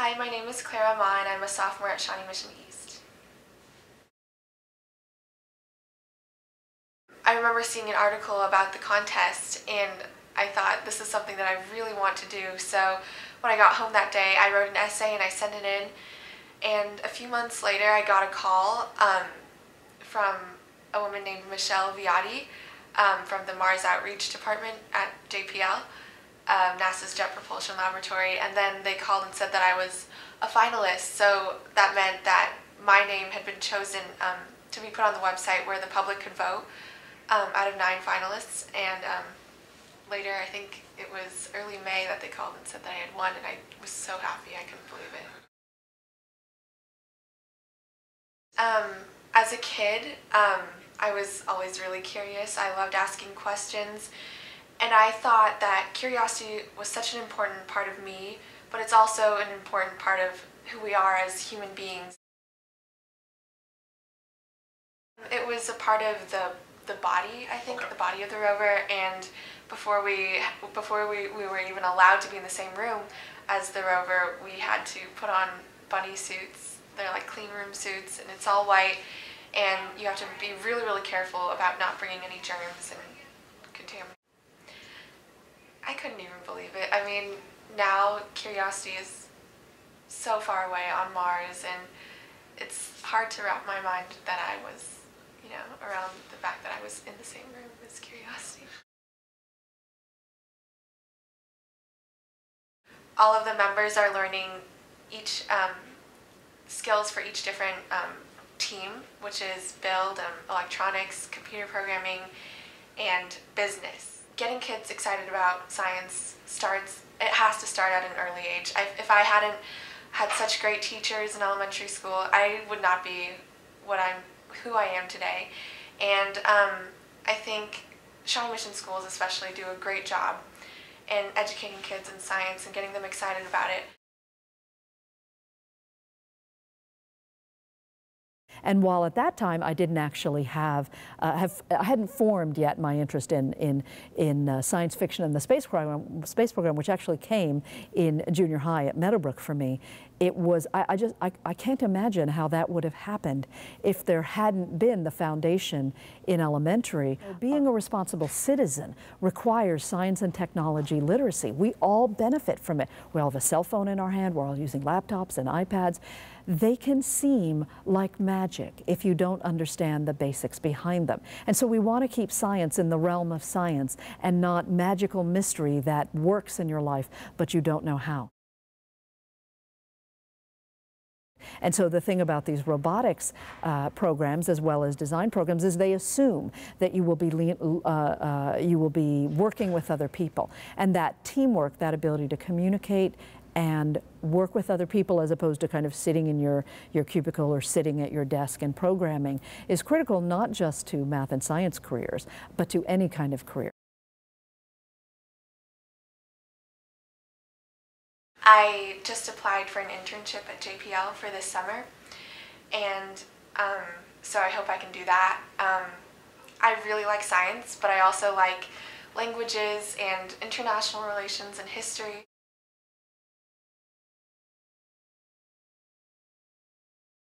Hi, my name is Clara Ma and I'm a sophomore at Shawnee Mission East. I remember seeing an article about the contest and I thought this is something that I really want to do. So when I got home that day, I wrote an essay and I sent it in. And a few months later, I got a call from a woman named Michelle Viati from the Mars Outreach Department at JPL. NASA's Jet Propulsion Laboratory, and then they called and said that I was a finalist, so that meant that my name had been chosen to be put on the website where the public could vote out of 9 finalists, and later, I think it was early May, that they called and said that I had won, and I was so happy, I couldn't believe it. As a kid, I was always really curious. I loved asking questions. And I thought that curiosity was such an important part of me, but it's also an important part of who we are as human beings. It was a part of the body, I think, the body of the rover, and before we were even allowed to be in the same room as the rover, we had to put on bunny suits. They're like clean room suits, and it's all white, and you have to be really, really careful about not bringing any germs and contaminants. I couldn't even believe it. I mean, now Curiosity is so far away on Mars, and it's hard to wrap my mind that I was, around the fact that I was in the same room as Curiosity. All of the members are learning each skills for each different team, which is build, electronics, computer programming, and business. Getting kids excited about science has to start at an early age. If I hadn't had such great teachers in elementary school, I would not be who I am today. And I think Shawnee Mission schools especially do a great job in educating kids in science and getting them excited about it. And while at that time I didn't actually I hadn't formed yet my interest in science fiction and the space program, which actually came in junior high at Meadowbrook for me. It was, I can't imagine how that would have happened if there hadn't been the foundation in elementary. Being a responsible citizen requires science and technology literacy. We all benefit from it. We all have a cell phone in our hand, we're all using laptops and iPads. They can seem like magic if you don't understand the basics behind them. And so we want to keep science in the realm of science and not magical mystery that works in your life, but you don't know how. And so the thing about these robotics programs as well as design programs is they assume that you will be working with other people, and that teamwork, that ability to communicate and work with other people as opposed to kind of sitting in your cubicle or sitting at your desk and programming is critical not just to math and science careers, but to any kind of career. I just applied for an internship at JPL for this summer, and so I hope I can do that. I really like science, but I also like languages and international relations and history.